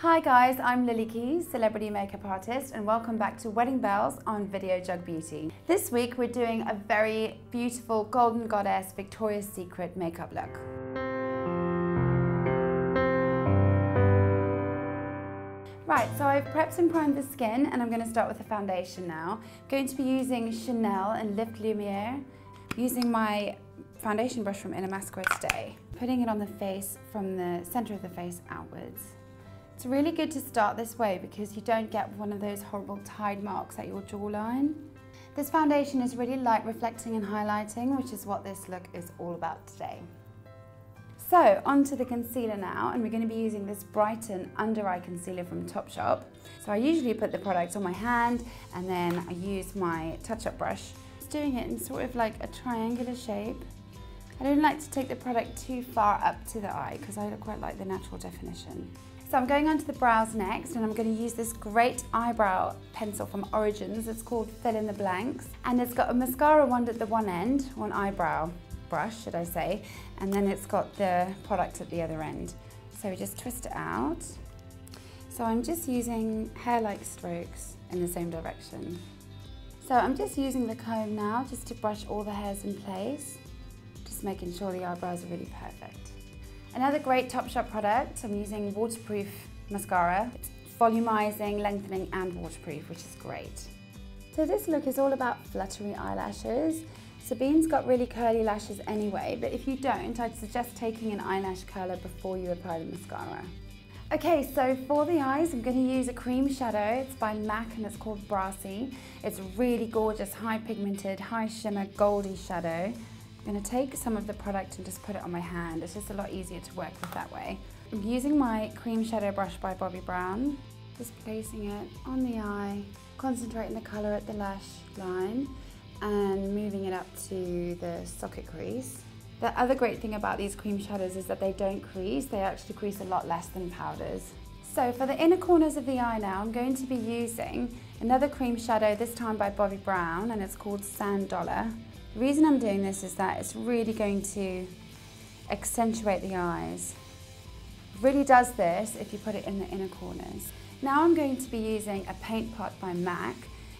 Hi guys, I'm Lilly Keys, celebrity makeup artist, and welcome back to Wedding Bells on Video Jug Beauty. This week we're doing a very beautiful Golden Goddess Victoria's Secret makeup look. Right, so I've prepped and primed the skin and I'm going to start with the foundation now. I'm going to be using Chanel and Lift Lumiere, using my foundation brush from Illamasqua today, putting it on the face from the center of the face outwards. It's really good to start this way because you don't get one of those horrible tide marks at your jawline. This foundation is really light reflecting and highlighting, which is what this look is all about today. So onto the concealer now, and we're going to be using this Brighten under eye concealer from Topshop. So I usually put the product on my hand and then I use my touch-up brush. Just doing it in sort of like a triangular shape. I don't like to take the product too far up to the eye because I quite like the natural definition. So I'm going on to the brows next, and I'm going to use this great eyebrow pencil from Origins. It's called Fill in the Blanks, and it's got a mascara wand at the one end, one eyebrow brush should I say, and then it's got the product at the other end. So we just twist it out. So I'm just using hair-like strokes in the same direction. So I'm just using the comb now just to brush all the hairs in place, just making sure the eyebrows are really perfect. Another great Topshop product, I'm using waterproof mascara. It's volumizing, lengthening and waterproof, which is great. So this look is all about fluttery eyelashes. Sabine's got really curly lashes anyway, but if you don't, I'd suggest taking an eyelash curler before you apply the mascara. Okay, so for the eyes, I'm going to use a cream shadow. It's by MAC and it's called Brassy. It's a really gorgeous, high pigmented, high shimmer, goldy shadow. I'm going to take some of the product and just put it on my hand. It's just a lot easier to work with that way. I'm using my cream shadow brush by Bobbi Brown, just placing it on the eye, concentrating the colour at the lash line and moving it up to the socket crease. The other great thing about these cream shadows is that they don't crease, they actually crease a lot less than powders. So for the inner corners of the eye now, I'm going to be using another cream shadow, this time by Bobbi Brown, and it's called Sand Dollar. The reason I'm doing this is that it's really going to accentuate the eyes. It really does this if you put it in the inner corners. Now I'm going to be using a paint pot by MAC.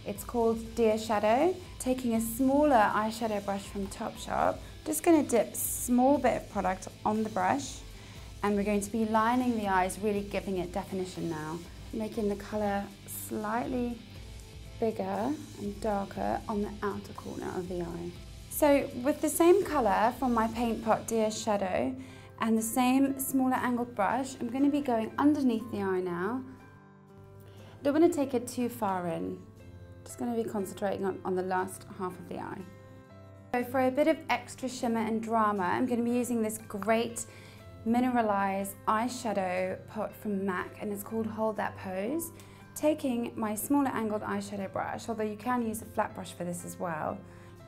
It's called Deer Shadow. Taking a smaller eyeshadow brush from Topshop, just going to dip a small bit of product on the brush, and we're going to be lining the eyes, really giving it definition now, making the colour slightly bigger and darker on the outer corner of the eye. So with the same colour from my paint pot Deer Shadow and the same smaller angled brush, I'm going to be going underneath the eye now. I don't want to take it too far in. Just going to be concentrating on the last half of the eye. So for a bit of extra shimmer and drama, I'm going to be using this great mineralized eyeshadow pot from MAC, and it's called Hold That Pose. Taking my smaller angled eyeshadow brush, although you can use a flat brush for this as well,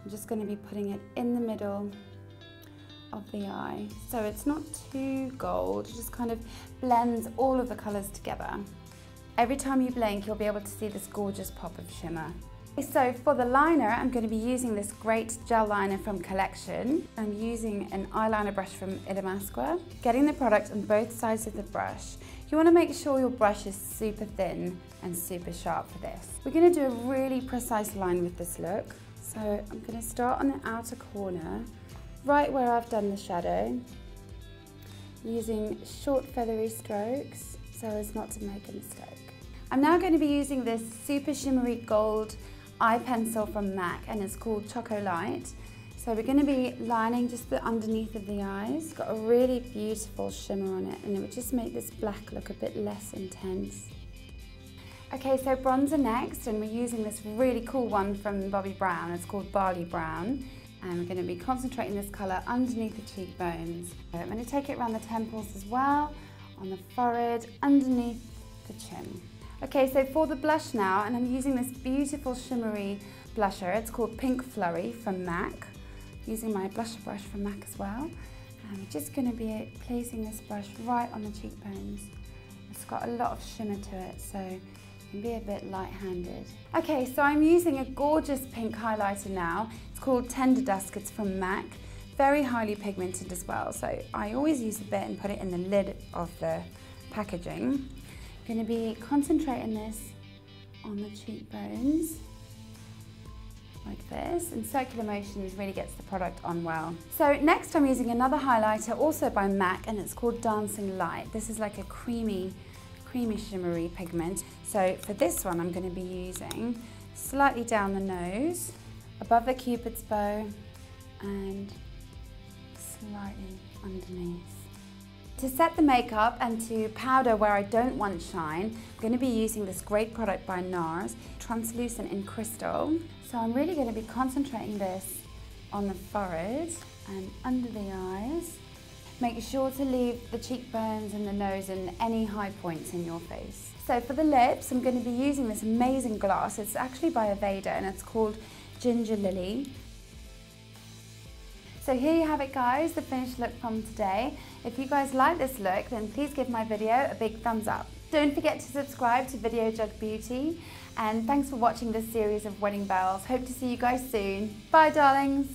I'm just going to be putting it in the middle of the eye. So it's not too gold, it just kind of blends all of the colours together. Every time you blink, you'll be able to see this gorgeous pop of shimmer. So for the liner, I'm going to be using this great gel liner from Collection. I'm using an eyeliner brush from Illamasqua, getting the product on both sides of the brush. You want to make sure your brush is super thin and super sharp for this. We're going to do a really precise line with this look. So I'm going to start on the outer corner, right where I've done the shadow, using short feathery strokes so as not to make a mistake. I'm now going to be using this super shimmery gold eye pencil from MAC, and it's called Chocolite. So we're going to be lining just the underneath of the eyes. It's got a really beautiful shimmer on it, and it would just make this black look a bit less intense. Okay, so bronzer next, and we're using this really cool one from Bobbi Brown. It's called Barley Brown, and we're going to be concentrating this colour underneath the cheekbones. So I'm going to take it around the temples as well, on the forehead, underneath the chin. Okay, so for the blush now, and I'm using this beautiful shimmery blusher. It's called Pink Flurry from MAC. Using my blusher brush from MAC as well. And we're just going to be placing this brush right on the cheekbones. It's got a lot of shimmer to it, so you can be a bit light-handed. Okay, so I'm using a gorgeous pink highlighter now. It's called Tender Dusk. It's from MAC. Very highly pigmented as well, so I always use a bit and put it in the lid of the packaging. I'm going to be concentrating this on the cheekbones, like this, and circular motions really gets the product on well. So next I'm using another highlighter, also by MAC, and it's called Dancing Light. This is like a creamy shimmery pigment. So for this one I'm going to be using slightly down the nose, above the cupid's bow, and slightly underneath. To set the makeup and to powder where I don't want shine, I'm going to be using this great product by NARS, Translucent in Crystal. So I'm really going to be concentrating this on the forehead and under the eyes. Make sure to leave the cheekbones and the nose and any high points in your face. So for the lips, I'm going to be using this amazing gloss. It's actually by Aveda and it's called Ginger Lily. So here you have it, guys, the finished look from today. If you guys like this look, then please give my video a big thumbs up. Don't forget to subscribe to Video Jug Beauty, and thanks for watching this series of wedding bells. Hope to see you guys soon. Bye, darlings.